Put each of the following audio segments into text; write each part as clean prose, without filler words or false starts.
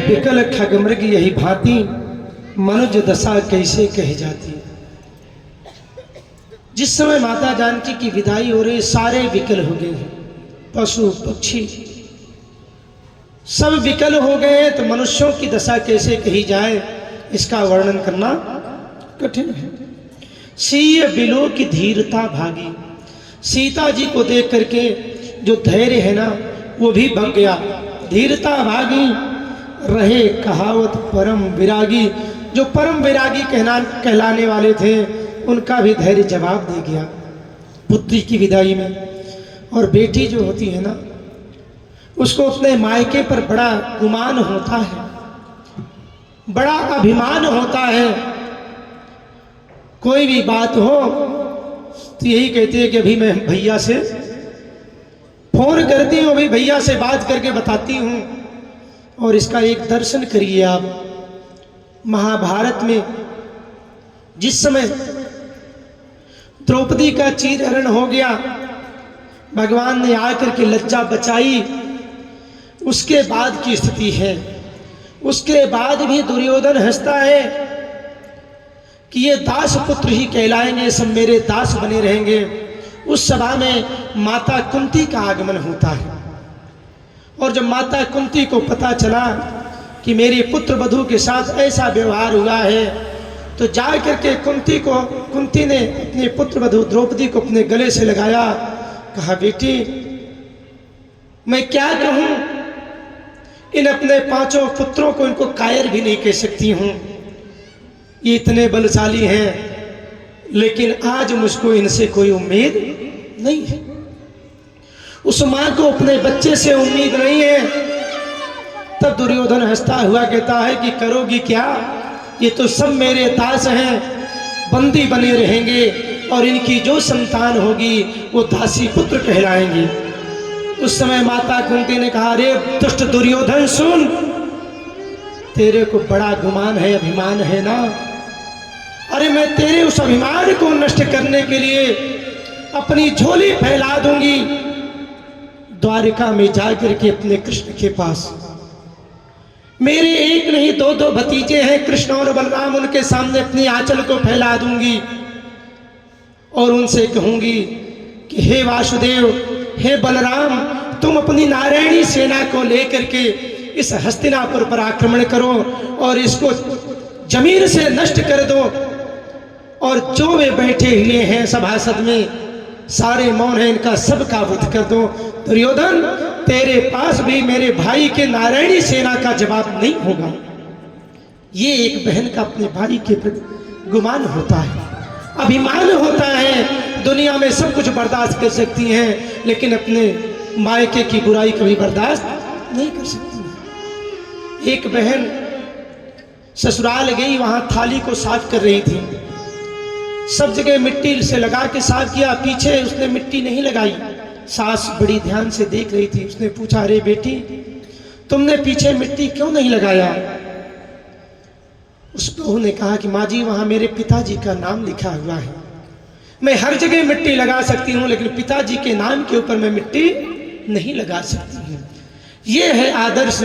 बिकल खगमृग यही भांति, मनुज दशा कैसे कही जाती। जिस समय माता जानकी की विदाई हो रही, सारे विकल हो गए हैं, पशु पक्षी सब विकल हो गए हैं, तो मनुष्यों की दशा कैसे कही जाए, इसका वर्णन करना कठिन है। सीय बिलो की धीरता भागी, सीता जी को देख करके जो धैर्य है ना वो भी भंग गया। धीरता भागी रहे कहावत परम विरागी, जो परम विरागी कहलाने वाले थे उनका भी धैर्य जवाब दे गया पुत्री की विदाई में। और बेटी जो होती है ना उसको अपने मायके पर बड़ा गुमान होता है, बड़ा अभिमान होता है। कोई भी बात हो तो यही कहती है कि अभी मैं भैया से फोन करती हूँ, अभी भैया से बात करके बताती हूँ। और इसका एक दर्शन करिए आप, महाभारत में जिस समय द्रौपदी का चीरहरण हो गया, भगवान ने आकर के लज्जा बचाई, उसके बाद की स्थिति है। उसके बाद भी दुर्योधन हंसता है कि ये दास पुत्र ही कहलाएंगे, सब मेरे दास बने रहेंगे। उस सभा में माता कुंती का आगमन होता है, और जब माता कुंती को पता चला कि मेरे पुत्र वधू के साथ ऐसा व्यवहार हुआ है, तो जा करके कुंती ने अपने पुत्र वधू द्रौपदी को अपने गले से लगाया, कहा बेटी मैं क्या कहूँ, इन अपने 5 पुत्रों को इनको कायर भी नहीं कह सकती हूँ, ये इतने बलशाली हैं, लेकिन आज मुझको इनसे कोई उम्मीद नहीं है। उस माँ को अपने बच्चे से उम्मीद नहीं है। तब दुर्योधन हंसता हुआ कहता है कि करोगी क्या, ये तो सब मेरे दास हैं, बंदी बने रहेंगे, और इनकी जो संतान होगी वो दासी पुत्र कहलाएंगी। उस समय माता कुंती ने कहा, अरे दुष्ट दुर्योधन सुन, तेरे को बड़ा गुमान है, अभिमान है ना, अरे मैं तेरे उस अभिमान को नष्ट करने के लिए अपनी झोली फैला दूंगी द्वारिका में जाकर के अपने कृष्ण के पास। मेरे एक नहीं 2 भतीजे हैं कृष्ण और बलराम, उनके सामने अपनी आंचल को फैला दूंगी और उनसे कहूंगी कि हे वासुदेव, हे बलराम, तुम अपनी नारायणी सेना को लेकर के इस हस्तिनापुर पर आक्रमण करो और इसको जमीन से नष्ट कर दो, और जो वे बैठे हुए हैं सभासद में सारे मौन हैं, इनका सबका वध कर दो। दुर्योधन, तेरे पास भी मेरे भाई के नारायणी सेना का जवाब नहीं होगा। ये एक बहन का अपने भाई के प्रति गुमान होता है, अभिमान होता है। दुनिया में सब कुछ बर्दाश्त कर सकती हैं, लेकिन अपने मायके की बुराई कभी बर्दाश्त नहीं कर सकती। एक बहन ससुराल गई, वहां थाली को साफ कर रही थी, सब जगह मिट्टी से लगा के साफ किया, पीछे उसने मिट्टी नहीं लगाई। सास बड़ी ध्यान से देख रही थी, उसने पूछा, अरे बेटी तुमने पीछे मिट्टी क्यों नहीं लगाया? उस बहू ने कहा कि माँ जी वहां मेरे पिताजी का नाम लिखा हुआ है, मैं हर जगह मिट्टी लगा सकती हूँ, लेकिन पिताजी के नाम के ऊपर मैं मिट्टी नहीं लगा सकती हूँ। ये है आदर्श,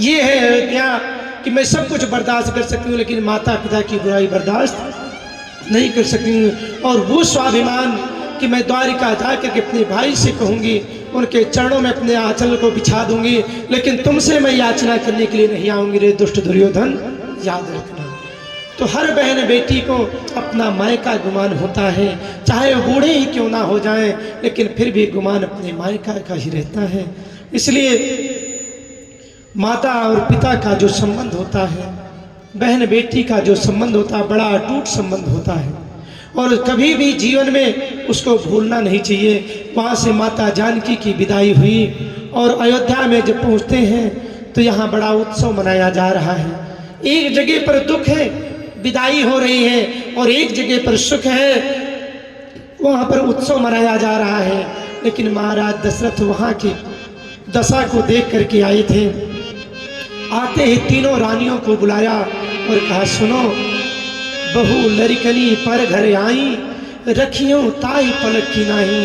ये है अयोध्या कि मैं सब कुछ बर्दाश्त कर सकती हूँ, लेकिन माता पिता की बुराई बर्दाश्त नहीं कर सकती हूँ। और वो स्वाभिमान कि मैं द्वारिका जाकर के अपने भाई से कहूँगी, उनके चरणों में अपने आंचल को बिछा दूंगी, लेकिन तुमसे मैं याचना करने के लिए नहीं आऊँगी रे दुष्ट दुर्योधन, याद रखना। तो हर बहन बेटी को अपना मायका गुमान होता है, चाहे वो बूढ़े ही क्यों ना हो जाएं, लेकिन फिर भी गुमान अपने मायका का ही रहता है। इसलिए माता और पिता का जो संबंध होता है, बहन बेटी का जो संबंध होता है, बड़ा अटूट संबंध होता है, और कभी भी जीवन में उसको भूलना नहीं चाहिए। वहाँ से माता जानकी की विदाई हुई और अयोध्या में जब पहुँचते हैं तो यहाँ बड़ा उत्सव मनाया जा रहा है। एक जगह पर दुख है, विदाई हो रही है, और एक जगह पर सुख है, वहाँ पर उत्सव मनाया जा रहा है। लेकिन महाराज दशरथ वहाँ की दशा को देख करके आए थे। आते ही तीनों रानियों को बुलाया और कहा, सुनो, बहू लड़कनी पर घर आई, रखियों ताई पलक की नाही।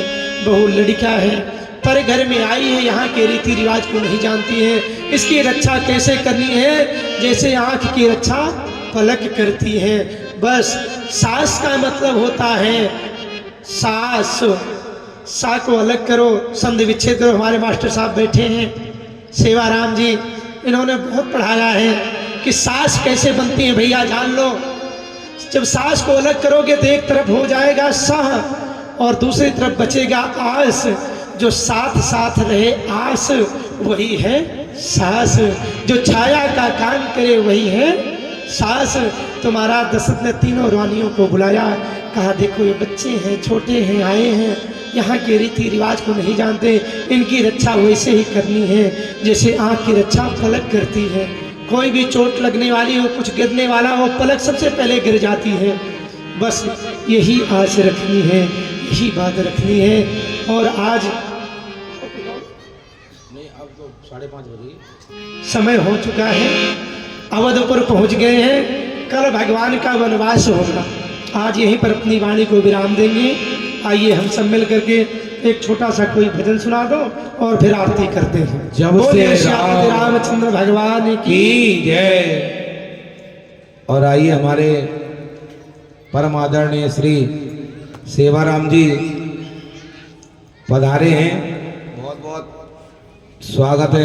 बहू लड़का है, पर घर में आई है, यहाँ के रीति रिवाज को नहीं जानती है। इसकी रक्षा कैसे करनी है? जैसे आँख की रक्षा पलक करती है। बस सास का मतलब होता है सास, सा को अलग करो, संधि विच्छेद करो। हमारे मास्टर साहब बैठे हैं सेवाराम जी, इन्होंने बहुत पढ़ाया है कि सास कैसे बनती है। भैया जान लो, जब सास को अलग करोगे तो एक तरफ हो जाएगा सह और दूसरी तरफ बचेगा आस। जो साथ साथ रहे आस वही है सास, जो छाया का काम करे वही है सास। तो महाराज दशरथ ने तीनों रानियों को बुलाया, कहा देखो ये बच्चे हैं, छोटे हैं, आए हैं, यहाँ के रीति रिवाज को नहीं जानते, इनकी रक्षा वैसे ही करनी है जैसे आँख की रक्षा पलक करती है। कोई भी चोट लगने वाली हो, कुछ गिरने वाला हो, पलक सबसे पहले गिर जाती है। बस यही आस रखनी है, यही बात रखनी है। और आज नहीं, अब तो 5:30 बजे समय हो चुका है, अवधपुर पहुंच गए हैं। कल भगवान का वनवास होगा, आज यहीं पर अपनी वाणी को विराम देंगे। आइए हम सब मिल करके एक छोटा सा कोई भजन सुना दो और फिर आरती करते हैं। जब से रामचंद्र भगवान की जय। और आइए हमारे परम आदरणीय श्री सेवाराम जी पधारे हैं, बहुत बहुत स्वागत है।